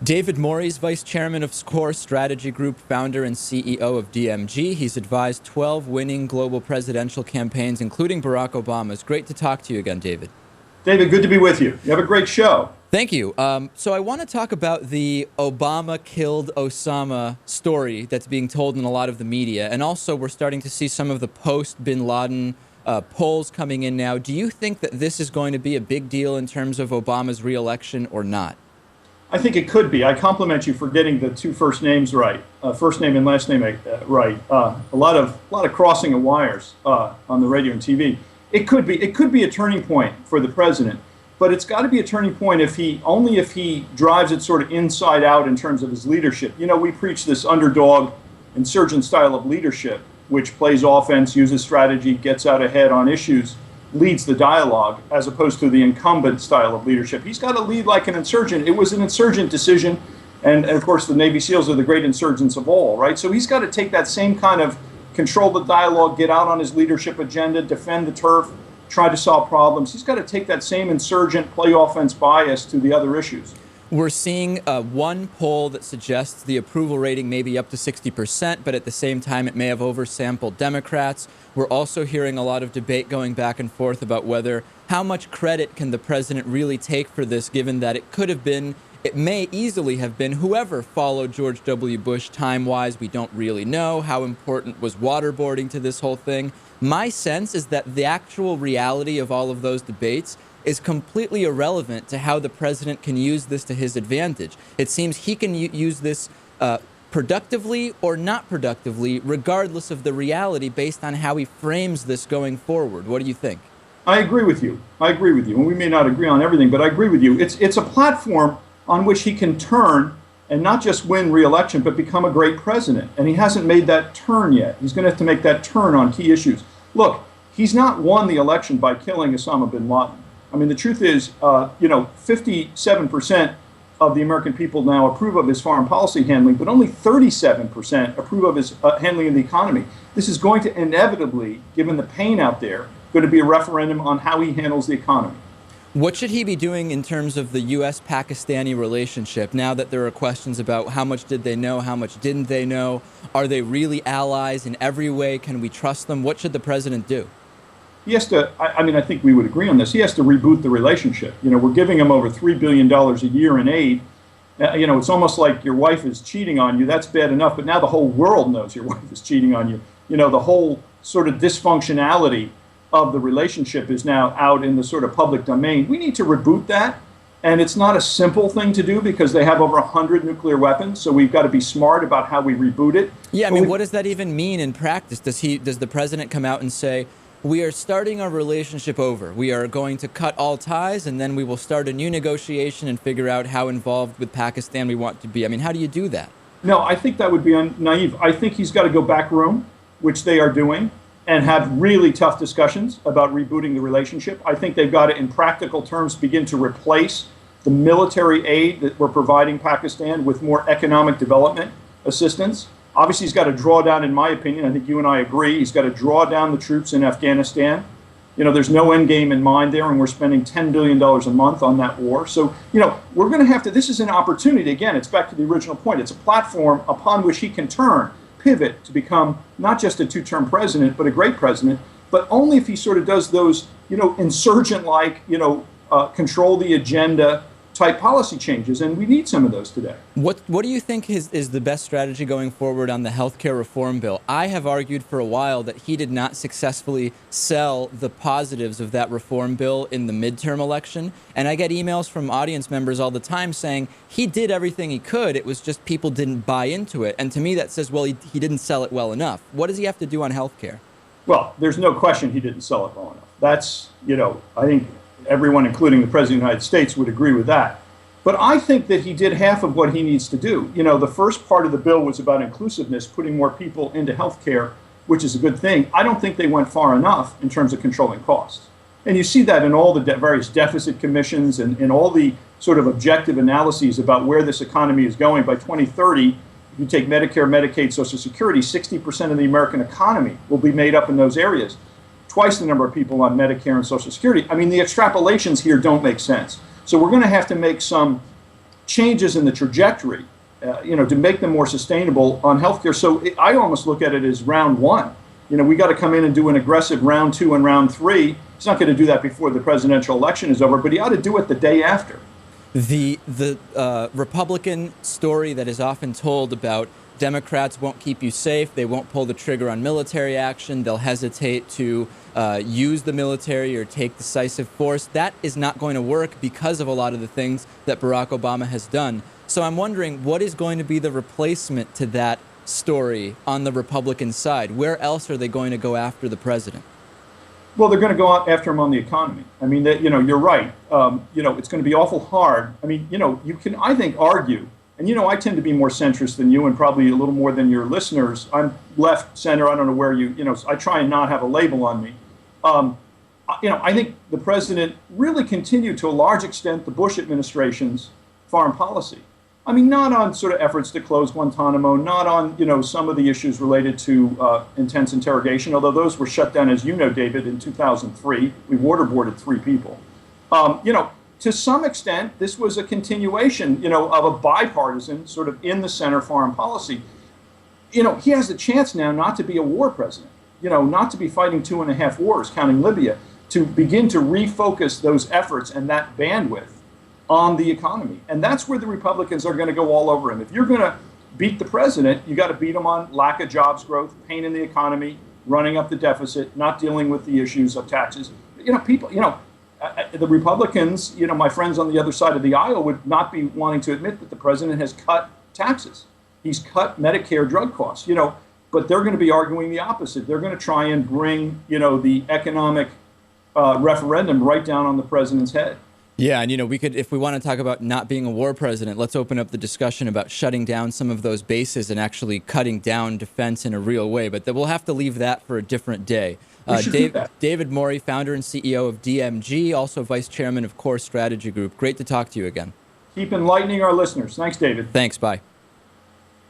David Morey's vice chairman of Core Strategy Group, founder and CEO of DMG. He's advised 12 winning global presidential campaigns, including Barack Obama's. Great to talk to you again, David. David, good to be with you. You have a great show. Thank you. So I want to talk about the Obama killed Osama story that's being told in a lot of the media. And also we're starting to see some of the post-Bin Laden polls coming in now. Do you think that this is going to be a big deal in terms of Obama's reelection or not? I think it could be. I compliment you for getting the two first names right, first name and last name right. A lot of crossing of wires on the radio and TV. It could be a turning point for the president, but it's got to be a turning point if he drives it sort of inside out in terms of his leadership. You know, we preach this underdog, insurgent style of leadership, which plays offense, uses strategy, gets out ahead on issues, leads the dialogue, as opposed to the incumbent style of leadership. He's got to lead like an insurgent. It was an insurgent decision, and of course the Navy SEALs are the great insurgents of all, right? So he's got to take that same kind of control the dialogue, get out on his leadership agenda, defend the turf, try to solve problems. He's got to take that same insurgent play offense bias to the other issues. We're seeing one poll that suggests the approval rating may be up to 60%, but at the same time it may have oversampled Democrats. We're also hearing a lot of debate going back and forth about how much credit can the president really take for this, given that it may easily have been whoever followed George W. Bush time-wise. We don't really know. How important was waterboarding to this whole thing? My sense is that the actual reality of all of those debates is completely irrelevant to how the president can use this to his advantage. It seems he can use this productively or not productively, regardless of the reality, based on how he frames this going forward. What do you think? I agree with you. And we may not agree on everything, but I agree with you. It's a platform on which he can turn and not just win re-election, but become a great president. And he hasn't made that turn yet. He's going to have to make that turn on key issues. Look, he's not won the election by killing Osama bin Laden. I mean, the truth is, 57% of the American people now approve of his foreign policy handling, but only 37% approve of his handling of the economy. This is going to inevitably, given the pain out there, going to be a referendum on how he handles the economy. What should he be doing in terms of the U.S.-Pakistani relationship now that there are questions about how much did they know, how much didn't they know? Are they really allies in every way? Can we trust them? What should the president do? He has to, I think we would agree on this, he has to reboot the relationship. You know, we're giving him over $3 billion a year in aid. It's almost like your wife is cheating on you. That's bad enough, but now the whole world knows your wife is cheating on you. You know, the whole sort of dysfunctionality of the relationship is now out in the sort of public domain. We need to reboot that, and it's not a simple thing to do because they have over 100 nuclear weapons, so we've got to be smart about how we reboot it. Yeah, I mean, what does that even mean in practice? Does the president come out and say, we are starting our relationship over. We are going to cut all ties, and then we will start a new negotiation and figure out how involved with Pakistan we want to be? I mean, how do you do that? No, I think that would be naive. I think he's got to go back room, which they are doing, and have really tough discussions about rebooting the relationship. I think they've got to, in practical terms, begin to replace the military aid that we're providing Pakistan with more economic development assistance. Obviously, he's got to draw down, in my opinion, I think you and I agree, he's got to draw down the troops in Afghanistan. You know, there's no end game in mind there, and we're spending $10 billion a month on that war. So, we're going to have to, this is an opportunity, again, it's back to the original point. It's a platform upon which he can pivot to become not just a two-term president, but a great president, but only if he sort of does those, insurgent-like, control the agenda type policy changes, and we need some of those today. What do you think is the best strategy going forward on the healthcare reform bill? I have argued for a while that he did not successfully sell the positives of that reform bill in the midterm election, and I get emails from audience members all the time saying he did everything he could, it was just people didn't buy into it, and to me that says, well, he didn't sell it well enough. What does he have to do on healthcare? Well, there's no question he didn't sell it well enough. That's, I think everyone, including the President of the United States, would agree with that. But I think that he did half of what he needs to do. The first part of the bill was about inclusiveness, putting more people into health care, which is a good thing. I don't think they went far enough in terms of controlling costs. And you see that in all the various deficit commissions and in all the sort of objective analyses about where this economy is going. By 2030, if you take Medicare, Medicaid, Social Security, 60% of the American economy will be made up in those areas. Twice the number of people on Medicare and Social Security. I mean, the extrapolations here don't make sense. So we're going to have to make some changes in the trajectory, to make them more sustainable on healthcare. So I almost look at it as round one. We got to come in and do an aggressive round two and round three. He's not going to do that before the presidential election is over, but he ought to do it the day after. The Republican story that is often told about Democrats won't keep you safe, they won't pull the trigger on military action, they'll hesitate to use the military or take decisive force, that is not going to work because of a lot of the things that Barack Obama has done. So I'm wondering, what is going to be the replacement to that story on the Republican side? Where else are they going to go after the president? Well, they're going to go after him on the economy. I mean, you're right. It's going to be awful hard. I mean, you can, I think, argue, and I tend to be more centrist than you and probably a little more than your listeners. I'm left, center, I don't know where I try and not have a label on me. I think the president really continued to a large extent the Bush administration's foreign policy. I mean, not on sort of efforts to close Guantanamo, not on, some of the issues related to intense interrogation, although those were shut down, as you know, David, in 2003. We waterboarded 3 people. To some extent, this was a continuation, of a bipartisan sort of in the center foreign policy. He has a chance now not to be a war president, not to be fighting 2.5 wars, counting Libya, to begin to refocus those efforts and that bandwidth on the economy. And that's where the Republicans are going to go all over him. If you're going to beat the president, you got to beat him on lack of jobs growth, pain in the economy, running up the deficit, not dealing with the issues of taxes. The Republicans, my friends on the other side of the aisle would not be wanting to admit that the president has cut taxes. He's cut Medicare drug costs, but they're going to be arguing the opposite. They're going to try and bring, the economic referendum right down on the president's head. Yeah, and we could, if we want to talk about not being a war president, let's open up the discussion about shutting down some of those bases and actually cutting down defense in a real way. But we'll have to leave that for a different day. David Morey, founder and CEO of DMG, also vice chairman of Core Strategy Group. Great to talk to you again. Keep enlightening our listeners. Thanks, David. Thanks. Bye.